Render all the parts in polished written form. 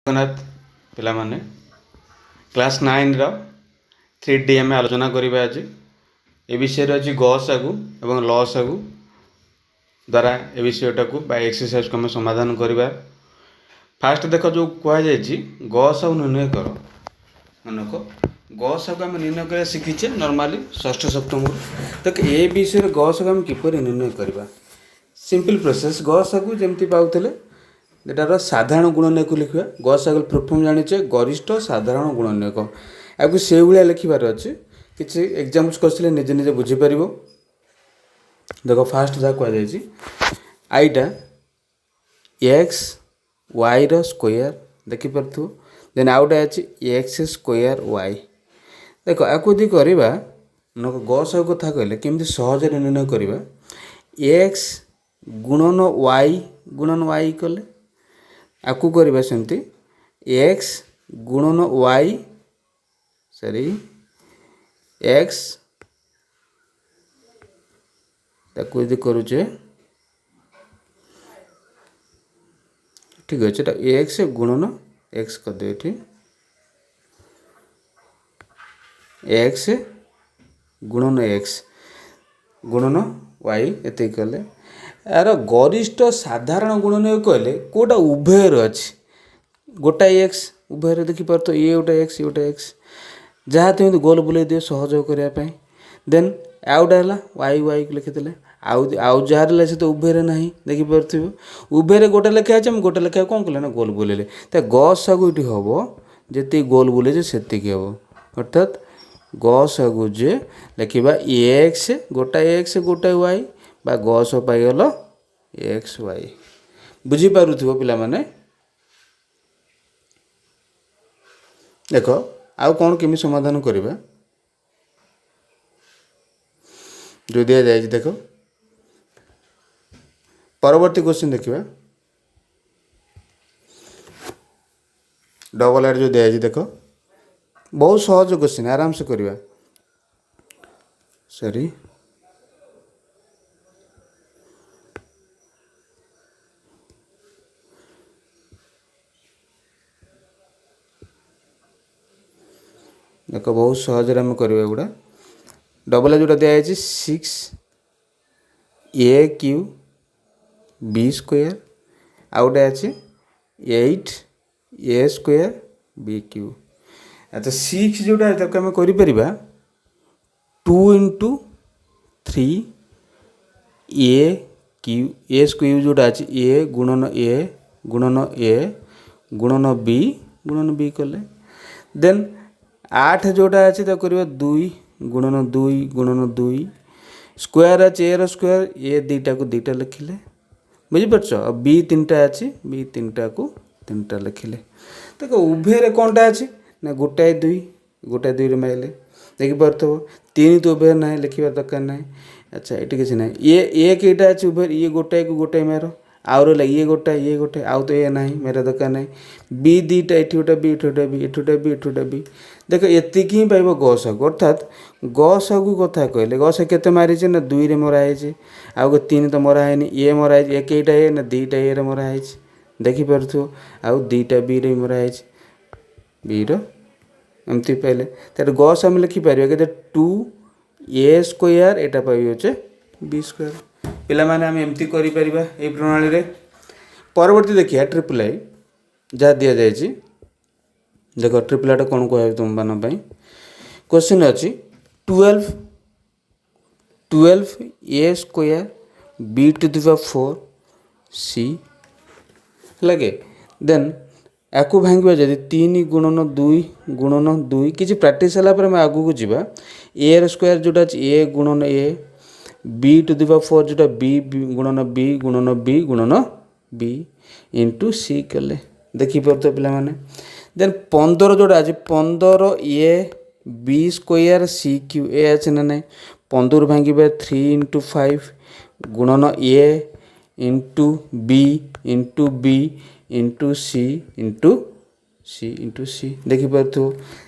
ଜଗନ୍ନାଥ ପିଲାମାନେ class 9ର 3D ଆମେ ଆଲୋଚନା କରିବା ଆଜି। ଏ ବିଷୟରେ ଅଛି ଗସାଗୁ ଏବଂ ଲସାଗୁ ଦ୍ୱାରା ଏ ବିଷୟଟାକୁ ବା ଏକ୍ସରସାଇଜକୁ ଆମେ ସମାଧାନ କରିବା। ଫାଷ୍ଟ ଦେଖ ଯେଉଁ କୁହାଯାଇଛି ଗସାଗୁ ନିର୍ଣ୍ଣୟ କର। ମନେକ ଗସାଗୁ ଆମେ ନିର୍ଣ୍ଣୟ କରିବା ଶିଖିଛେ ନର୍ମାଲି ଷଷ୍ଠ ସପ୍ତମରୁ। ଦେଖ ଏ ବିଷୟରେ ଗସାଗୁ ଆମେ କିପରି ନିର୍ଣ୍ଣୟ କରିବା। Simple process. ଗସାଗୁ ଯେମିତି ପାଉଥିଲେ ଏଟାର ସାଧାରଣ ଗୁଣନୀୟକୁ ଲେଖିବା। ଗସାଗୁ ପ୍ରଥମ ଜାଣିଛେ ଗରିଷ୍ଠ ସାଧାରଣ ଗୁଣନୀୟକ। ଆକୁ ସେଇଭଳିଆ ଲେଖିବାର ଅଛି। କିଛି ଏକ୍ଜାମ୍ପଲ୍ସ କରିଥିଲେ ନିଜେ ନିଜେ ବୁଝିପାରିବ। ଦେଖ ଫାଷ୍ଟ ଯାହା କୁହାଯାଇଛି ଆଇଟା ଏକ୍ସ ୱାଇର ସ୍କୋୟାର ଦେଖିପାରୁଥିବ। ଦେନ୍ ଆଉ ଗୋଟେ ଅଛି ଏକ୍ସ ସ୍କୋୟାର ୱାଇ। ଦେଖ ଆକୁ ଯଦି କରିବା ଗସାଗୁ କଥା କହିଲେ କେମିତି ସହଜରେ ନିର୍ଣ୍ଣୟ କରିବା। ଏକ୍ସ ଗୁଣନ ୱାଇ କଲେ ଆକୁ କରିବା ସେମିତି ଏକ୍ସ ଗୁଣନ ୱାଇ ଏକ୍ସ ତାକୁ ଯଦି କରୁଛେ ଠିକ୍ ଅଛି। ଏଟା ଏକ୍ସ ଗୁଣନ ଏକ୍ସ କରିଦେବେ ଏଠି ଏକ୍ସ ଗୁଣନ ଏକ୍ସ ଗୁଣନ ୱାଇ ଏତିକି କଲେ। ଏହାର ଗରିଷ୍ଠ ସାଧାରଣ ଗୁଣନୀୟ କହିଲେ କେଉଁଟା ଉଭୟରେ ଅଛି। ଗୋଟାଏ ଏକ୍ସ ଉଭୟରେ ଦେଖିପାରୁଥିବ ଇଏ ଗୋଟେ ଏକ୍ସ ଇଏ ଗୋଟେ ଏକ୍ସ। ଯାହା ତୁମେ ଗୋଲ ବୁଲେଇ ଦିଅ ସହଯୋଗ କରିବା ପାଇଁ। ଦେନ୍ ଆଉ ଗୋଟେ ହେଲା ୱାଇକୁ ଲେଖିଦେଲେ। ଆଉ ଯାହାର ହେଲା ସେ ତ ଉଭୟରେ ନାହିଁ ଦେଖିପାରୁଥିବ। ଉଭୟରେ ଗୋଟେ ଲେଖା ଅଛି ଆମେ ଗୋଟେ ଲେଖା କ'ଣ କଲେ ନା ଗୋଲ ବୁଲେଇଲେ। ତ ଗସାଗୁ ଏଠି ହେବ ଯେତିକି ଗୋଲ ବୁଲେଇছে ସେତିକି ହେବ। ଅର୍ଥାତ୍ ଗସାଗୁ ଯେ ଲେଖିବା ଏକ୍ସ ଗୋଟାଏ ୱାଇ ବା ଗସ ପାଇଗଲ ଏକ୍ସ ୱାଇ। ବୁଝିପାରୁଥିବ ପିଲାମାନେ। ଦେଖ ଆଉ କ'ଣ କେମିତି ସମାଧାନ କରିବା। ଯେଉଁ ଦିଆଯାଇଛି ଦେଖ ପରବର୍ତ୍ତୀ କ୍ୱେଶ୍ଚିନ୍ ଦେଖିବା। ଡବଲ ଆଡ଼ ଯେଉଁ ଦିଆଯାଇଛି ଦେଖ ବହୁତ ସହଜ କ୍ୱେଶ୍ଚିନ୍ ଆରାମସେ କରିବା। ଦେଖ ବହୁତ ସହଜରେ ଆମେ କରିବା ଏଗୁଡ଼ା। ଡବଲ ଯେଉଁଟା ଦିଆଯାଇଛି 6 ab ସ୍କୋୟାର ଆଉ ଗୋଟେ ଅଛି 8a ସ୍କୋୟାର bq। ଆଚ୍ଛା 6 ଯେଉଁଟା ତାକୁ ଆମେ କରିପାରିବା 2 × 3 a ସ୍କୋୟାର ଯେଉଁଟା ଅଛି a ଗୁଣନ b କଲେ। ଦେନ୍ 8 ଯେଉଁଟା ଅଛି ତାକୁ କରିବା 2 ଗୁଣନ 2 ସ୍କୋୟାର ଅଛି ଏର ସ୍କୋୟାର ଏ ଦୁଇଟାକୁ ଦୁଇଟା ଲେଖିଲେ। ବୁଝିପାରୁଛ। ଆଉ ବି ତିନିଟା ଅଛି ବି ତିନିଟାକୁ ତିନିଟା ଲେଖିଲେ। ଦେଖ ଉଭୟରେ କ'ଣଟା ଅଛି ନା ଗୋଟାଏ 2ରେ ମାଇଲେ ଦେଖିପାରୁଥିବ। 3 ତ ଉଭୟରେ ନାହିଁ ଲେଖିବା ଦରକାର ନାହିଁ। ଆଚ୍ଛା ଏଠି କିଛି ନାହିଁ ଏ କେଇଟା ଅଛି ଉଭୟରେ ଇଏ ଗୋଟାଏକୁ ଗୋଟାଏ ମାର। ଆଉ ରହିଲା ଇଏ ଗୋଟାଏ ଆଉ ତ ଏ ନାହିଁ ମାରିବା ଦରକାର ନାହିଁ। ବି ଦୁଇଟା ଏଠି ଗୋଟେ ବି ଏଠି ଗୋଟେ ବି। ଦେଖ ଏତିକି ହିଁ ପାଇବ ଗସାଗୁ। ଅର୍ଥାତ୍ ଗସାଗୁ କଥା କହିଲେ ଗସାଗୁ କେତେ ମାରିছে ନା 2ରେ ମରା ହେଇଛି। ଆଉ 3 ତ ମରା ହେଇନି ଏ ମରା ହେଇଛି ଏ କେଇଟା ଏ ନା 2ଟା ଏରେ ମରା ହେଇଛି ଦେଖିପାରୁଥିବ। ଆଉ 2ଟା ବିରେ ମରା ହେଇଛି ବିର ଏମିତି ପାଇଲେ। ତାହେଲେ ଗସ ଆମେ ଲେଖିପାରିବା କେତେ 2a ସ୍କୋୟାର ଏଇଟା ପାଇଯାଉଛେ b ସ୍କୋୟାର। ପିଲାମାନେ ଆମେ ଏମିତି କରିପାରିବା ଏଇ ପ୍ରଣାଳୀରେ। ପରବର୍ତ୍ତୀ ଦେଖିବା ଟ୍ରିପଲ୍ ଆଇ ଯାହା ଦିଆଯାଇଛି। ଦେଖ ଟ୍ରିପଲ୍ ଆଇଟା କ'ଣ କୁହାଯାଏ ତୁମମାନଙ୍କ ପାଇଁ। କ୍ୱେଶ୍ଚିନ୍ ଅଛି 12a ସ୍କୋୟାର b⁴ c ହେଲା କି। ଦେନ୍ ଆକୁ ଭାଙ୍ଗିବା ଯଦି 3 ଗୁଣନ 2 କିଛି ପ୍ରାକ୍ଟିସ୍ ହେଲା ପରେ ଆମେ ଆଗକୁ ଯିବା। ଏର ସ୍କୋୟାର ଯେଉଁଟା ଅଛି a ଗୁଣନ a b⁴ ଯେଉଁଟା ଗୁଣନ b ଇଣ୍ଟୁ c କଲେ ଦେଖିପାରୁଥିବ ପିଲାମାନେ। ଦେନ୍ 15 ଯେଉଁଟା ଅଛି 15a b ସ୍କୋୟାର c³ ଏ ଅଛି ନା ନାହିଁ। 15 ଭାଙ୍ଗିବା 3 × 5 ଗୁଣନ a into b into c ଦେଖିପାରୁଥିବ।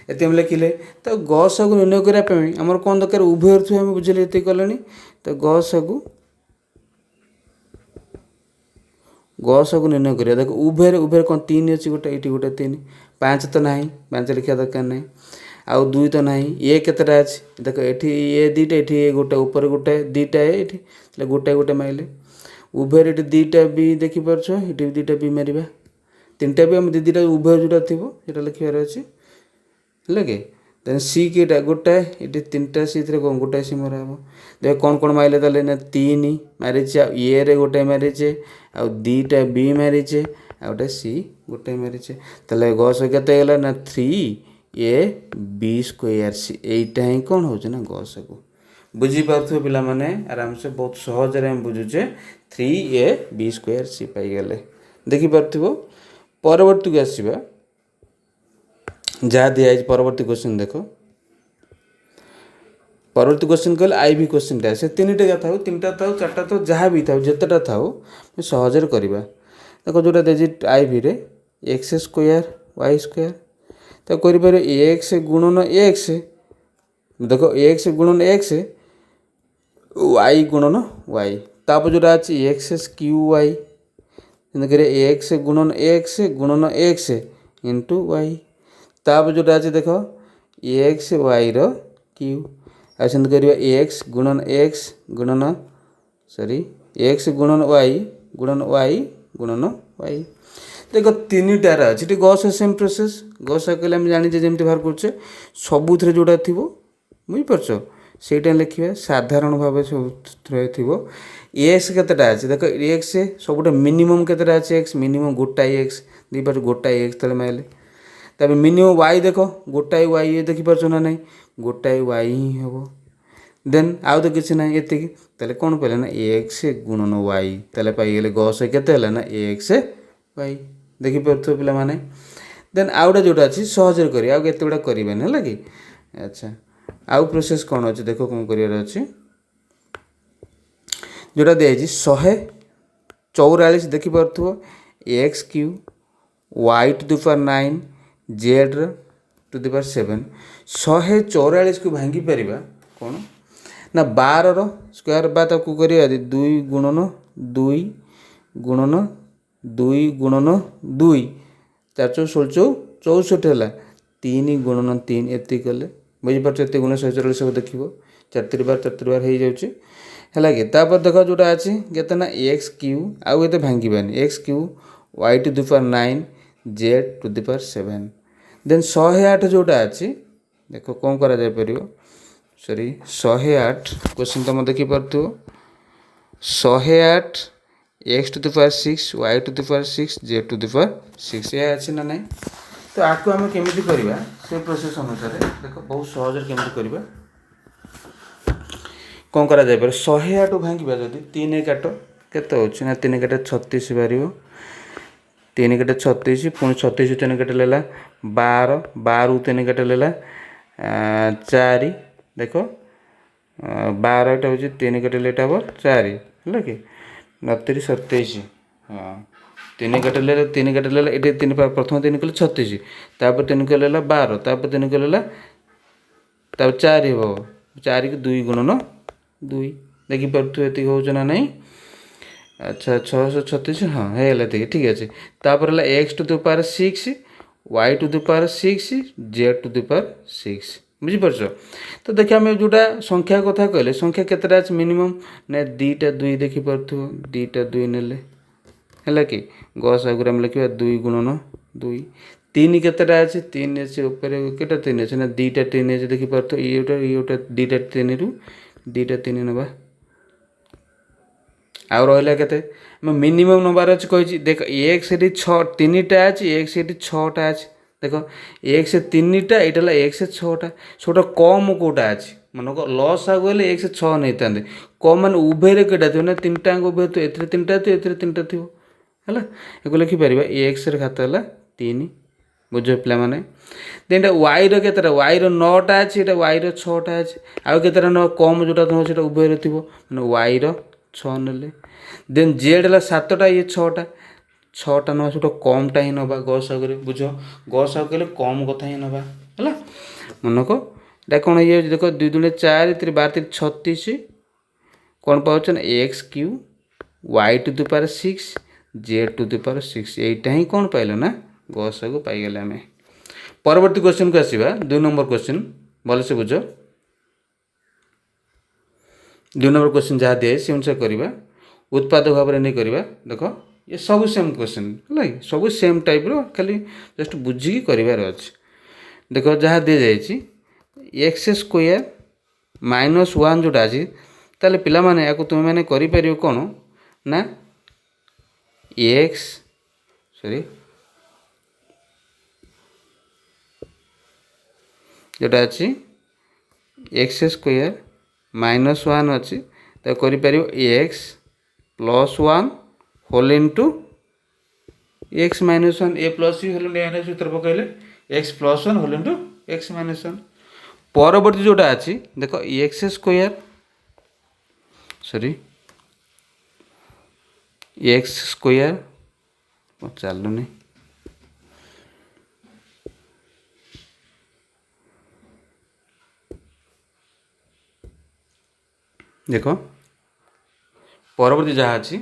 ଏତେ ଆମେ ଲେଖିଲେ। ତ ଗସାଗୁ ନିର୍ଣ୍ଣୟ କରିବା ପାଇଁ ଆମର କ'ଣ ଦରକାର ଉଭୟରେ ଥିବ ଆମେ ବୁଝିଲେ ଏତିକି କଲେଣି। ତ गसकु निर्णय करिया देखो उभय उभय कौन 3 अछि गोटे एठी गोटे 3 5 तो नाही 5 लिखा दरकार नाही आउ 2 तो नाही ए केतेटा अछि देखो एठी ए दीटा एठी ए गोटे ऊपर गोटे दीटा एठी ले गोटे गोटे माइले उभय एठी दीटा बी देखि परछो एठी दीटा बी मारिबा तीनटा भी हम दीटा उभय जोटा थिबो सेटा लिखिबार अछि हेला के देन सी केटा गोटे एठी तीनटा सी थरे कोन गोटे सी मरा हो देख कोन माइले तले ना 3 मारिचे ए रे गोटे मारिचे आ दीटा बी मारिचे आ गोटे सी गोटे मारिचे तले गस केते गेला ना 3 ए बी स्क्वायर सी एटा ही कोन होछ ना गस को बुझी पारथु पिला माने आराम से बहुत सहज रे हम बुझुचे 3 ए बी स्क्वायर सी पाई गेले देखि पारथुबो परवर्ती को आसीबा जा दिया है परवर्ती क्वेश्चन देखो परवर्ती क्वेश्चन कहले आईबी क्वेश्चन टा से तीनटा का थाउ तीनटा थाउ चारटा थाउ जहाँ भी थाउ जेतेटा थाउ मैं सहजरे करबा देखो जोटा देजी आईबी रे x स्क्वायर y स्क्वायर तो करि पारे x गुणन x देखो x गुणन x y गुणन y तापर जोटा अछि x क्यू y करे x गुणन x इंटू y तापर जोटा अछि देखो x y रो क्यू आसन करिया x गुणन x गुणन सॉरी x गुणन y गुणन y देखो तीनटा रा अछि गस सेम प्रोसेस गस कहले हम जानि जे जेमति बाहर करछे सबुथरे जोटा थिबो बुझि परछो सेटा लिखिबा साधारण भाबे सबुथरे थिबो x केतेटा अछि देखो x सबुटा मिनिमम केतेटा अछि x मिनिमम गोटाई x दी पर गोटाई x तले माइले तबे मिनिमम y देखो गोटाई y ये देखि परछो ना नहीं गोटाई y ही हबो देन आउ तो किछ ना एति तले कोन पले ना x गुणन y तले पाई गेले गस केते हला ना x y देखि परथो पिला माने देन आउडा जोटा अछि सहजर करी आउ केते बडा करिबेन हला कि अच्छा आउ प्रोसेस कोन अछि देखो कोन करियार अछि जोटा दे अछि 144 देखि परथो x Q y to the power 9 z to the power 7 144 को भांगी परिबा कोन ना 12 रो स्क्वायर बा ताकू करिया 2 गुणन 2 गुणन 2 गुणन 2 4 16 64 हला 3 गुणन 3 एति कले बुझि परछ एति गुण 144 सब देखिबो 4 बार हे जाउची हला के तापर देखो जोटा अछि केतना x क्यू आउ एते भांगीबानी x Q y to the power 9 z to the power 7 then 108 जोटा अछि देखो कोन करा जाय परियो सॉरी 108 क्वेश्चन तुम देखि परथु 108 x to the power 6 y to the power 6 z to the power 6 ये अछि ना नहीं तो आको हम केमिति करबा से प्रोसेस अनुसार देखो बहुत सहज केमिति करबा कोन करा जाय पर 108 भांगीबा जदी 3 काटो केते होछि ना 3 काटे 36 बारियो 3 काटे 36 पुनी 36 3 काटे लेला 12 12 3 काटे लेला 4 देखो 12 टा होछि 3 काटे लेटा हो 4 हला कि 29 27 हां 3 काटे लेला 3 काटे लेला एटे 3 प्रथम 3 कले 36 तापर 3 कले लेला 12 तापर 3 कले लेला तापर 4 हो 4 के 2 गुणन 2 देखि परथु एति होछ ना नहीं अच्छा 636 हाँ है ठीक अच्छे तापर x to the power 6 y to the power 6 z to the power 6 बुझिपार तो देखिए आम जोटा संख्या कथा कहले संख्या केतटा अछि मिनिमम ने दीटा 2 देखि परथु दीटा 2 नेले हला कि गस आगुर हम लिखिबा 2 गुणन 2 3 केतटा अछि 3 अछि ऊपर केटा 3 अछि ना दीटा 3 अछि देखि परथु एटा दीटा 3 रु दीटा 3 नबा आउ रहला केते हम मिनिमम नंबर अछि कहछि देख x सेठी 6 3टा अछि x सेठी 6टा अछि देखो x 3टा एटाला x 6टा छोटा कम कोटा अछि मानो को लॉस आ गले x 6 नै तांदे कम मान उभय रे केटा थियो ना 3टा को उभय तो एथरे 3टा थियो एथरे 3टा थियो हला एको लिखि परिबा x रे खाता हला 3 बुझो पिला माने देन y रो केतरा y रो 9टा अछि एटा y रो 6टा अछि आ केतरा न कम जोटा थियो सेटा उभय रे थिबो माने y रो 6 नेले देन z ला 7टा ये 6टा 6टा न छोटो कमटा ही नबा गस आगरे बुझो गस आगले कम कथा ही नबा हला मनको एटा कोन ये देखो 2 2 4 3 12 36 कोन पाउछन x Q y to the power 6 z⁴ এইটা ହିଁ କ'ଣ ପାଇଲ ନା ଗସାଗୁ ପାଇଗଲେ ଆମେ। ପରବର୍ତ୍ତୀ କ୍ୱେଶ୍ଚନକୁ ଆସିବା 2 ନମ୍ବର କ୍ୱେଶ୍ଚନ ଭଲସେ ବୁଝ। 2 ନମ୍ବର କ୍ୱେଶ୍ଚନ ଯାହା ଦିଏ ସେ ଅନୁସାରେ କରିବା ଉତ୍ପାଦ ଭାବରେ ନେଇ କରିବା। ଦେଖ ये सब सेम क्वेश्चन है सब सेम टाइप रो खाली जस्ट बुझी करार अच्छे। देख जहाँ दी जाए एक्स स्क्वायर -1 जोटा अच्छी ताले पिला माने या तुम मैंने कर कौन ना एक्स सॉरी जोटा अच्छी एक्स स्क्वायर -1 अच्छी तो कर एक्स +1 होल इंटू एक्स -1 ए प्लस होल सूत्र पकड़े एक्स +1 होल इंटू एक्स -1। परवर्ती जोटा अच्छी देख x square sorry x square चलुनी देख परवर्ती जहाँ अच्छी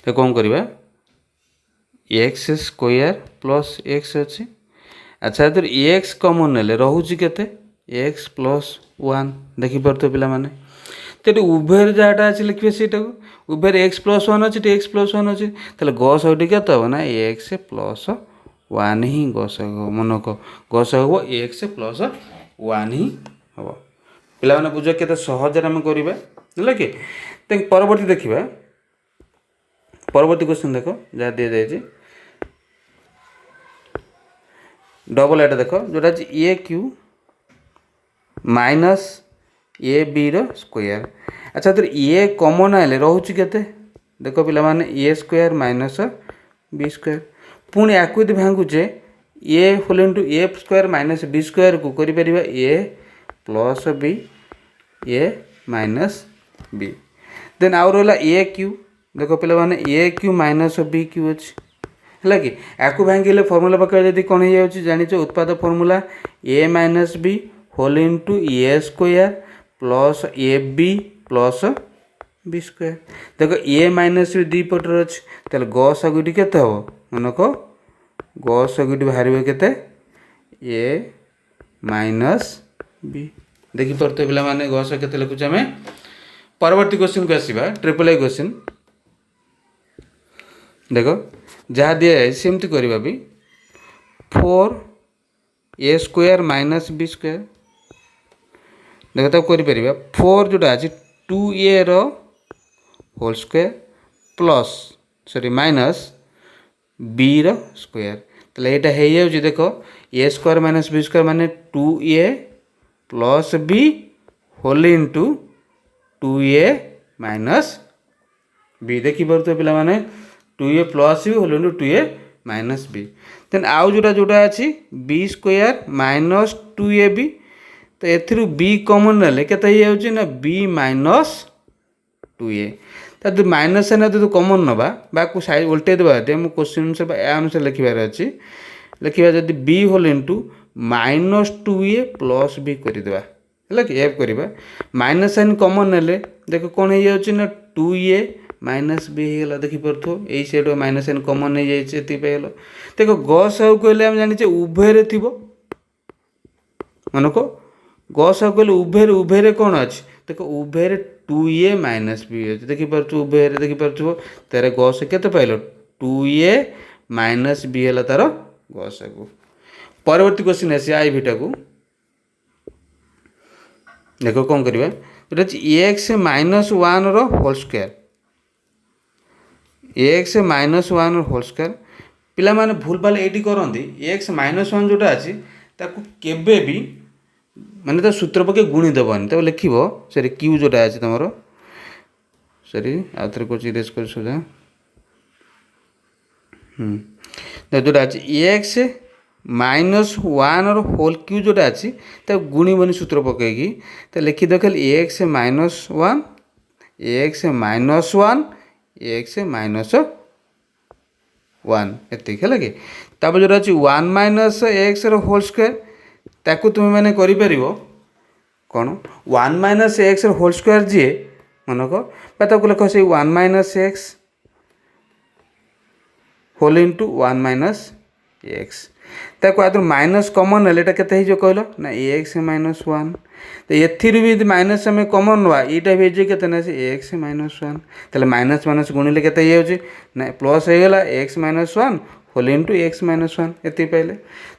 तो कौन करवा एक्स स्क्वायर प्लस एक्स अच्छी अच्छा तो एक्स कमन ने रोचे के एक्स +1 देखिपे पिला माने तो उभय जहाँटा अच्छे लिखे से उभय एक्स +1 अच्छे एक्स +1 अच्छे तो गसटी के हम ना एक्स +1 ही गस मन को गस हम एक्स +1 ही हम पिला माने बुझ के सहज आम करवा कि परवर्ती देखा परवर्ती क्वेश्चन देख जहाँ दी जाए डबल एटा देख जोटा a Q minus a b square अच्छा तो ए कमन आए रोचे के देख पिला माने ए स्क्वायर माइनस बी स्क्वायर पुणी या भांगुचे ए whole into a square minus b square को कर ए प्लस बी ए माइनस बी देन आउ रहा ए क्यू देख पिला माने ए क्यू माइनस बी क्यू अच्छी है कि आपको भांगे फर्मूला पकड़ जब कौन हो जाच उत्पाद formula a minus b whole into a square plus a b plus b square देख ए माइनस बी दी पटर अच्छे तेल गस आगुटी के मन को गस आगुटी बाहर के ए माइनस बी देखिपे पिला माने गस के लिखुचे आम। परवर्ती क्वेश्चन को आसवा ट्रिपल आई क्वेश्चन देख जहाँ दिए जाए सेमती करवा भी 4 a square minus b square देख तक कर 4 जोटा अच्छे 2a whole square plus sorry minus b square तो यहाँ हो देख a square minus b square माने 2a plus b whole into 2a minus b देखिए पिला माने 2a plus b whole into 2a minus b then आउ जोटा अच्छी बी स्क्वायर माइनस 2ab तो एथिरु बी कमन ने के ना बी माइनस 2a तो माइनस है तो कमन नवा बाको साइड उल्टे देवा मुझे क्वेश्चन अनुसार या अनुसार लिखार अच्छी लिखा जब b whole into minus 2a plus b करदे है कि एफ करवा माइनस साइन कमन ने देख कौन हो ना 2a माइनस बी होगा देखिपे यही साइड माइनस साइन कमन नहीं जाए देख गस आउ कहले आम जाने उभय थी मन को गस आउ कहले उभय कौन अच्छे देख उभय 2a माइनस बी अच्छे देखिपे उभय देखिपे तार गस के पाइल 2a माइनस बी है तार गस को। परवर्ती क्वेश्चन आस आई भीटा को देख कौन करवा जोटा x -1 whole square x -1 whole square पिला माने भूल भाल ये करती एक्स -1 जोटा अच्छी ताकू केबे भी माने तो सूत्र पके गुणी देवानी तो लिख सॉरी क्यू जोटा अच्छी तुम सॉरी आउ थे कौन इरेज कर सोजा जोटा अच्छी एक्स -1 होल क्यू जोटा अच्छी गुणी बनी सूत्र पकईकी तो लिखिद खाली एक्स -1 एक्स -1 एक्स -1 एति है कि जो अच्छी 1 माइनस एक्स होल स्क्वायर ताकू तुम मैंने कौन 1 माइनस एक्स होल स्क्वायर जी मनक ताको लिख से 1 minus x whole into 1 minus x ताको आदर माइनस कमन है ये के कहल ना एक्स माइनस 1 तो एथि भी माइनस आम कमन नवा यहाँ भी के ना एक्स माइनस 1 तेल माइनस माइनस गुणिले के ना प्लस हो गला x minus 1 whole into x minus 1 ये पाइले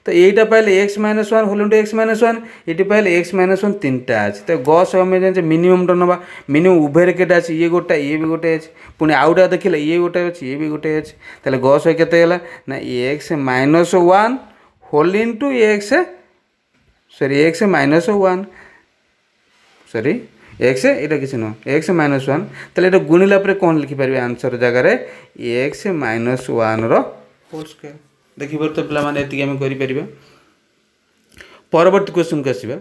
तो यहीटा पाइले x minus 1 whole into x minus 1 ये पाइले एक्स माइनस 1 तीनटा अच्छे तो गस आम जाने मिनिममटा ना मिनिमम उभय केटा अच्छे ये गोटा ये भी गोटे अच्छे पुणी आउटा देखिए ये गोटे अच्छे ये भी गोटे अच्छे तेल गस के ना x minus 1 whole into x sorry x minus 1 sorry x यहाँ किसी नुह एक्स माइनस 1 तेल ये गुणिला कौन लिखिपारे आंसर जगार एक्स माइनस 1 होल स्क्वायर देखिए तो पिला माने एतिक आम करें परवर्ती क्वेश्चन को आसवा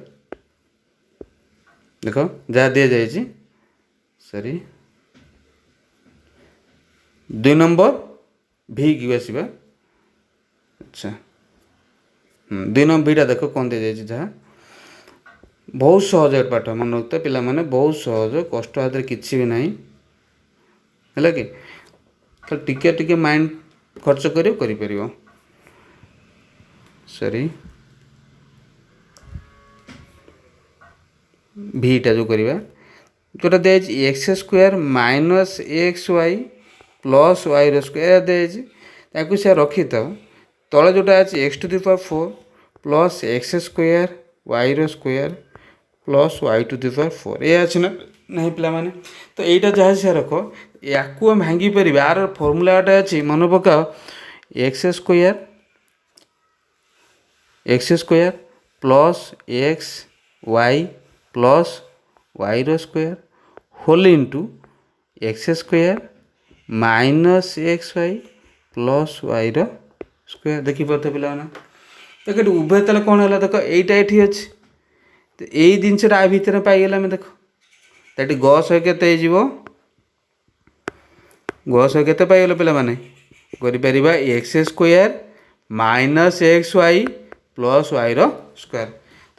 देख जहाँ दि जाए सॉरी 2 नंबर भी की आसवा अच्छा 2 नंबर बीटा देख कौन दि जाए जहाँ बहुत सहज पाठ मन रखता पिला माने बहुत सहज कष्ट हाथ किसी भी ना है कि तो टिके टिके माइंड खर्च कर सॉरी भीटा जो करवा जोटा दिखाई x square minus x y plus y square दिखाई से रखी था तले जोटा अच्छे x to the power 4 plus x square y square plus y to the power 4 ये अच्छे ना नहीं पिला माने तो यहीटा जहाँ से रख या भांगी पार आर फर्मूलाटा अच्छी मन पकाओ x square plus x y plus y square whole into x square minus x y plus y square देखिपे पिला देख उभय तेल कौन है देख यहीटा ये अच्छे तो यही जिनसा आ भितर पाईगला आम देख तो गस के गस के पाइल पे कर x square minus x y plus y square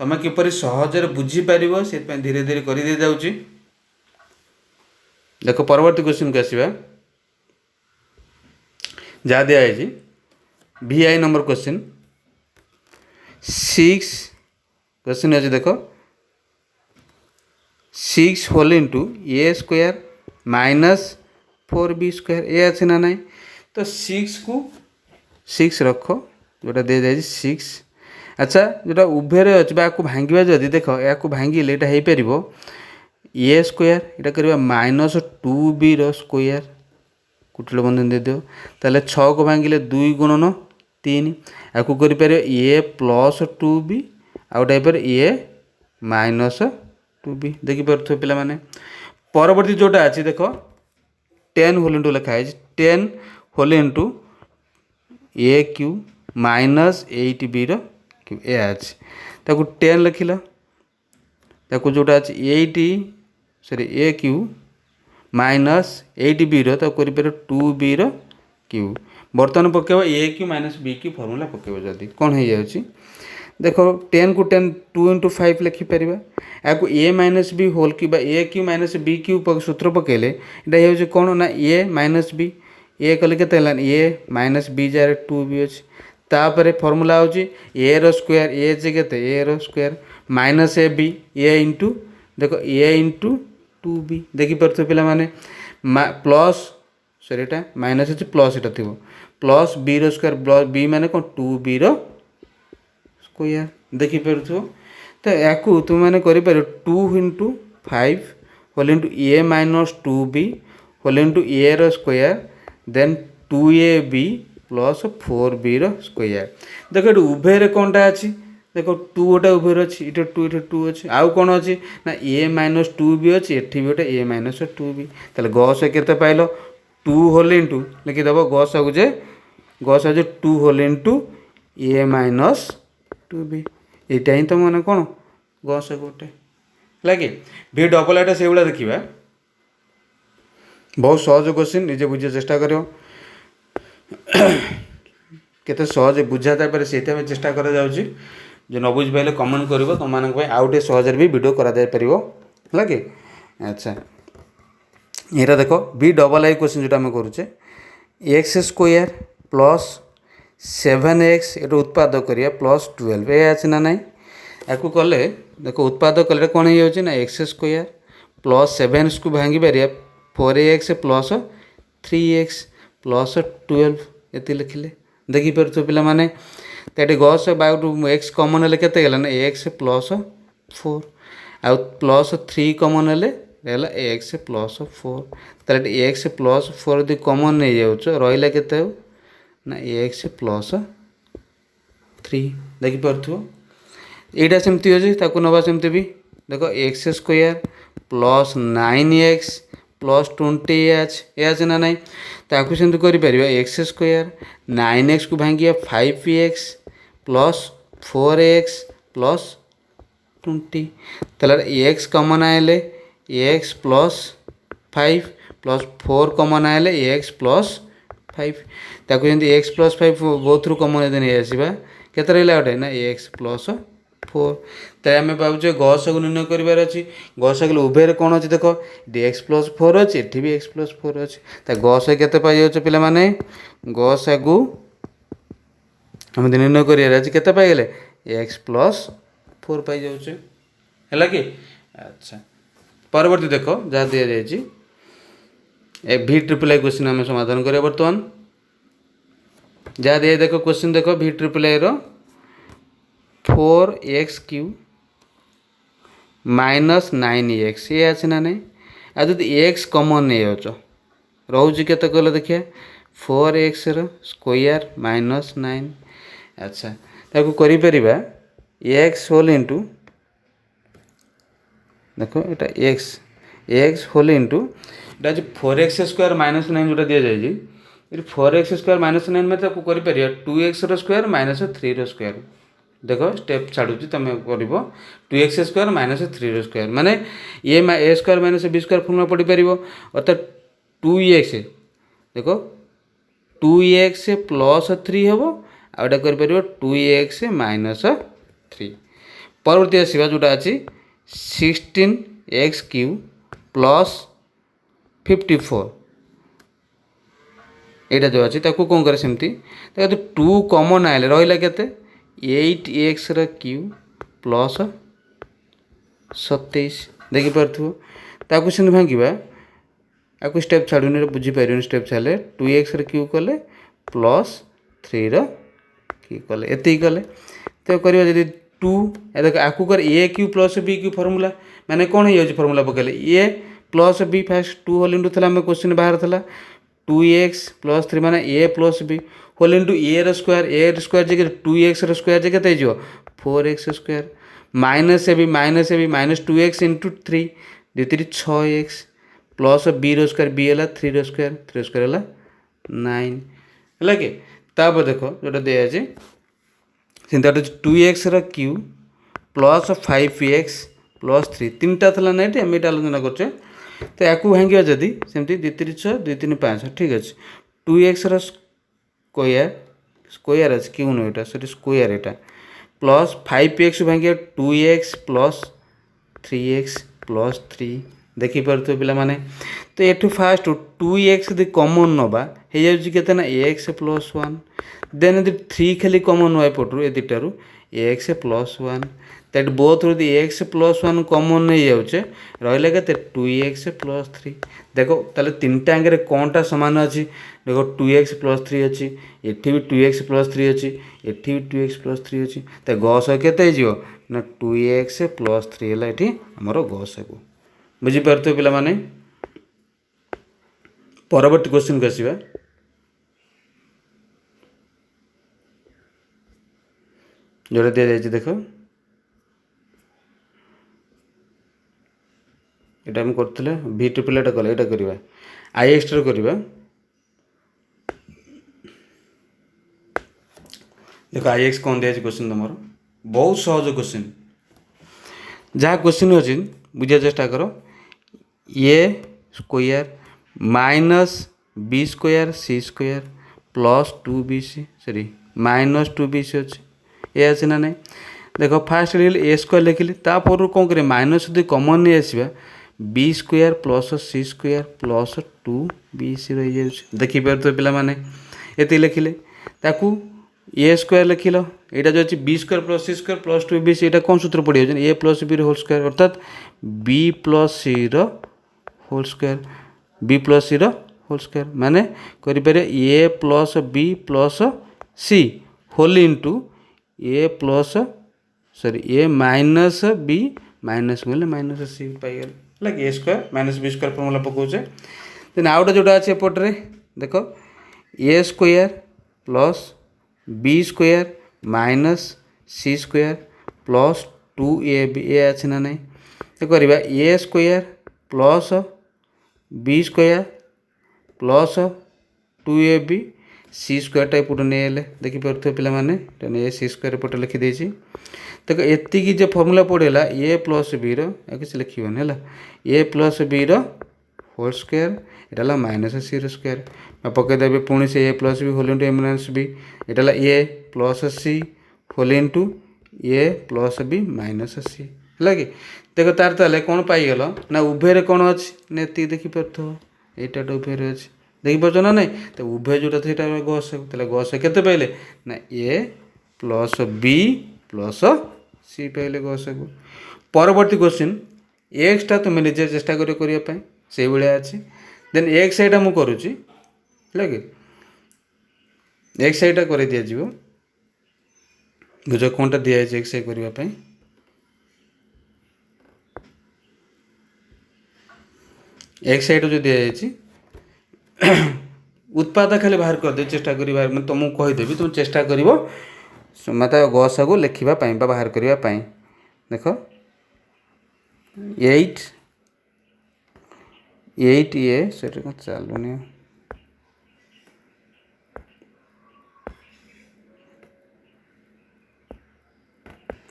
तुम किपर सहजरे बुझीपार से धीरे धीरे कर दी जाऊँगी देख परवर्ती क्वेश्चन को आसवा जहाँ दिखाई भी आई नंबर क्वेश्चन 6 क्वेश्चन अच्छे देख 6 whole into a square minus 4b square ये अच्छे ना नहीं तो 6 को 6 रख जोटा दे जाए 6 अच्छा जोटा उभय अच्छे आपको भांगा जदि देख या भांगिले यहाँ हो पार ए स्क्वायर यहाँ करवा माइनस 2b स्क्वायर कुटिल बंधन दे दियो ताले 6 को भांगिले 2 गुणन 3 या कर ए प्लस 2b आउट ए माइनस 2b देखिपे पिला माने परवर्ती जोटा अच्छी देख 10 होल इंटू लिखाई 10 whole into a Q minus 8b cube ए अच्छे ताकू 10 लिखिल ताकू जोटा अच्छे 8 सॉरी ए क्यू माइनस 8b कर 2b क्यू बर्तमान पकेब a Q minus b q formula पकेब जदि कौन हो जाए देख 10 को 10 2 इंटू 5 लिखिपर या ए माइनस बी होल कि ए क्यू माइनस बी क्यू सूत्र पकेले यहाँ हूँ कौन ना ए माइनस बी ए कले के ए माइनस बी जार 2b अच्छे तापर फर्मूला हूँ ए स्क्वायर ए के a square minus a b a into देख ए इंटू 2b देखिपे पिला माने प्लस सॉरी एटा माइनस अच्छे प्लस एटा थी plus b square plus b माने कौन 2b स्क्वायर देखिपे तो या तुम मैंने कर 2 into 5 whole into a minus 2b whole into a square then 2ab plus 4b square देख ये उभय कौनटा अच्छी देख 2 गोटे उभय अच्छी ये 2 ये 2 अच्छे आउ कौन अच्छी ना ए माइनस 2b अच्छी एटी भी गोटे ए माइनस 2b तेल गस के पाइल 2 होल इंटू लिखिदेव गस जे गस आज 2 whole into a minus 2b यहाँ ही तो मैंने कौन गस गोटे लगे भी डबल आटा से भाया देखा बहुत सहज क्वेश्चन निजे बुझे चेष्टा कर केते सहज बुझा था से चेष्टा करा जो न बुझी पारे कमेंट कर तुम आउ टे सहज भी वीडियो करा जाय परिबो लगे अच्छा यहाँ देख बी डबल आई क्वेश्चन जोटा आम करुचे एक्स स्क्वायर प्लस 7x ये उत्पाद करिया प्लस 12 ये अच्छे ना नाई या कले देख उत्पाद कले कौन हो ना एक्स स्क्वायर प्लस 7 को भांगी Pariya 4x plus 3x plus 12 ये लिखिले देखिपे पिला माने तो गस एक्स कमन हेल्ले के एक्स प्लस 4 आउ प्लस 3 कमन हेल्ले एक्स प्लस 4 तो एक्स प्लस 4 यदि कमन नहीं जाऊँ रहा के ना एक्स प्लस 3 देखिपु यहाँ सेमती अच्छे ताकू नवा सेमती भी देख x square plus 9x plus 20h ये ना नाई ताकू सेमती कर एक्स स्क्वायर 9x को भांगिया 5x प्लस 4x प्लस 20 तेल एक्स कमन आए एक्स प्लस 5 प्लस 4 कमन आए एक्स प्लस 5 ताकू जमी एक्स प्लस 5 बोथ रु कमन यदि नहीं आसवा के रहा ना एक्स प्लस 4 तो आम पाचे गस को निर्णय करार अच्छी गस उभय कौन अच्छी देख एक्स प्लस 4 अच्छे ये भी एक्स प्लस 4 अच्छे तो गस के पाई पे मैंने गस को आम निर्णय करार अच्छे के एक्स प्लस 4 पाई जाऊे है कि अच्छा परवर्ती देख जहाँ दि जाए भी ट्रिपल आई क्वेश्चन आम समाधान करिया बर्तमान जहाँ दिए देख क्वेश्चन देख भी triple I 4x³ minus 9x ये अच्छे ना नहीं आ जो एक्स कमन नहीं जाऊँ रोचे के कहले देखिए 4x स्क्वायर माइनस 9 अच्छा ताको करि परिबा x होल इंटू देखो यहाँ एक्स होल इंटू यहाँ जो 4x स्क्वायर माइनस 9 जोटा दि जाए ये 4x स्क्वायर माइनस 9 में ताको करि परिया 2x स्क्वायर माइनस 3 स्क्वायर देख स्टेप छाड़ू तुम कर 2x स्क्वायर माइनस 3 स्क्वायर माने ये a square minus b square formula पढ़ी पार अर्थात 2x देख 2x प्लस 3 हम आटा कर 2x माइनस 3 परवर्ती आसवा जोटा अच्छी 16x³ प्लस 54 यहाँ जो अच्छी कौन करे सेमती 2 कमन आए रहा के 8x प्लस 27 देखिपु से भांगा आपको स्टेप छाड़ूनी बुझीपार स्टेप छाड़े 2x कले प्लस 3 कले ये कले तो करवा जब 2 देख आपको कर a³ प्लस b³ फर्मूला माने कौन हो फर्मूला पकड़े a plus b first 2 whole into था क्वेश्चन बाहर था 2x प्लस 3 माने a plus b whole into a square जगह 2x स्क्वायर जगह हो 4x square minus a b minus 2x into 3 दी 3 6x plus b square b है 3 square है 9 है कि तापर देख जोटा दिखाई सेमती 2x³ प्लस 5x प्लस 3 तीन टा ना ये आम ये आलोचना करचे तो या भांगा जदि सेमती 2 3 6 2 3 5 ठीक अच्छे 2x स्क्वायर अच्छे क्यों नुह यहाँ सॉरी स्क्वायर यहाँ plus 5x भांगा 2x plus 3x plus 3 देखिपे पिला माने तो ये फास्ट 2x यदि कमन नवा हो जाए ना x प्लस 1 देन यदि 3 खाली कमन ना एपटू ए दुटारू x प्लस 1 दैट बोथ यदि x प्लस 1 कमन नहीं जाऊे रहा के 2x प्लस 3 देखो ताले तीन टांगे कौनटा सामान अच्छी देखो 2x प्लस 3 अच्छी एठी भी 2x प्लस 3 अच्छी एठी भी 2x प्लस 3 अच्छी तो गस के ना 2x प्लस 3 है ये आमर गस को बुझीपारे पिला माने परवर्ती क्वेश्चन को आसवा जोड़ा दि जाए देख ये आम करते भी ट्रिपल एटा कले यहाँ करवा आई एक्सट्रा करवा देख आई एक्स कौन दिया क्वेश्चन तुम बहुत सहज क्वेश्चन जहाँ क्वेश्चन अच्छी बुझा चेष्टा कर a square minus b square c square plus 2bc sorry minus 2bc अच्छे ये अच्छे ना नहीं देख फास्ट ए स्क्वायर लिखिली तापर कौन करें माइनस यदि कमन नहीं आसवा B square plus c square plus 2bc रही जाए देखिपार पे ये लिखिले ताकू ए स्क्वायर लिखिल यहाँ जो अच्छी b square plus c square plus 2bc यहाँ कौन सूत्र पड़ जाए a plus b whole square अर्थात b plus c whole square b plus c whole square माने करें a plus b plus c whole into a plus sorry a minus b minus बोले minus c पाइगल like a square minus b square formula पकाउचे then आउ गोटे जोटा अच्छे एपटे देख a square plus b square minus c square plus 2ab ए अच्छे ना नहीं तो करवा a square plus b square plus 2ab c square type नहीं देखिपे पे ए सी स्क्वायर पटे लिखिदे देख एतिकी जो फर्मुला पड़ेगा ए प्लस बी किसी लिखन है ए प्लस बी होल स्क्वायर यहाँ माइनस सी स्क्वायर पकईदेवी पुणी से ए plus b whole into a minus B यहाँ ए plus c whole into a plus B minus सी है कि देख तार ताले कौन पाइगल ना उभय कौन अच्छी ना ये देखिपार यहाँ उभय अच्छी देखिपार ना ना तो उभय जोटा था गसगु गस के पाइले ना ए प्लस बी प्लस सी पाइले गसगु परवर्ती क्वेश्चन एक्सटा तुम निजे चेष्टा करने से भाया अच्छी देन एक्स आईटा मुझे करुच्ची है कि एक्स आईटा कर दि बुझ कौनटा दिखाई एक्स आई करने एक्स आईटा जो दिखाई उत्पाद खाली बाहर कर दे चेष्टा करी बाहर मैं तुमको कहीदेवी तुम चेष्टा कर मत गसगु लिखापी बाहर करने देख 8 ये सेटा चलुनि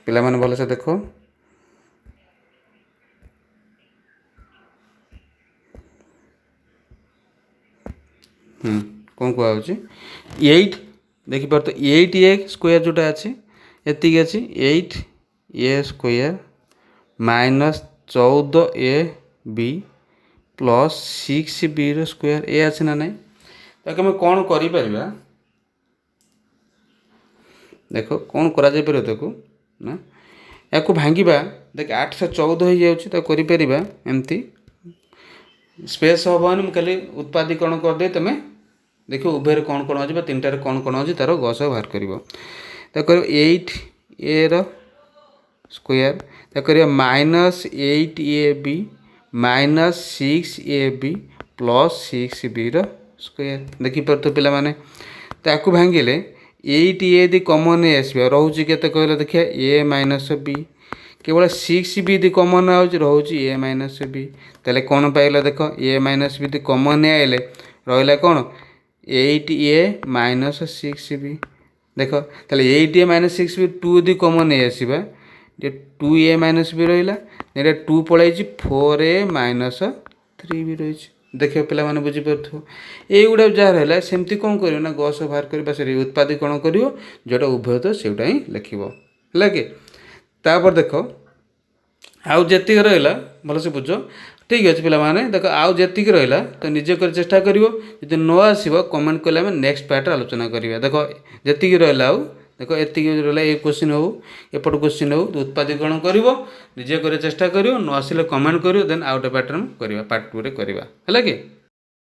पिला माने भल से देख कौन कहुच्छी 8 देखिपार तो 8a स्क्वायर जोटा अच्छी एति अच्छी 8a square minus 14ab plus 6b square ए अच्छे ना नहीं ताकि आम कौन कर देख कौन करा देखो ना या भांगा देख 8 से 14 हो जाए एमती स्पेस हेनी मुझे उत्पादीकरण करदे तुम्हें देख उभय कौन कौन अच्छे तीन टार कौन कौन अच्छी तार गस बाहर कर 8a स्क्वायर कर minus 8ab minus 6ab plus 6b square देखिपार तो पे ताकू भांगिले 8a यदि कमन नहीं आस रोचे के कहले देखिए ए माइनस बी केवल 6b यदि कमन रोचे ए माइनस बी तेल कौन पाइल देख ए माइनस बी कमन नहीं आइले रहा कौन 8a माइनस 6b देख तेल 8a माइनस 6b 2 यदि कमन नहीं आसवा 2a माइनस बी रहा 2 पलि 4a माइनस 3b रही देख पे बुझीपार ये गुड़ा जहाँ रहा सेमती कौन कर ना गस बाहर कर सॉरी उत्पादीकरण कर जोटा उभय तो सेटा ही लिख है कि तापर देख आउ जी रहा भल से बुझ ठीक अच्छे पे देख आउ जी रहा तो निजे कर चेष्टा कर न आसो कमेंट कले नेक्स्ट पार्ट आलोचना करवा देख जी रहा आउ देख ये रहा ये क्वेश्चन हो एपट क्वेश्चन हो उत्पादीकरण कर निजे कर चेष्टा कर न आसिले कमेंट कर देन आउ गोटे पैटर्न करवा पार्ट 2 रे करवा है कि।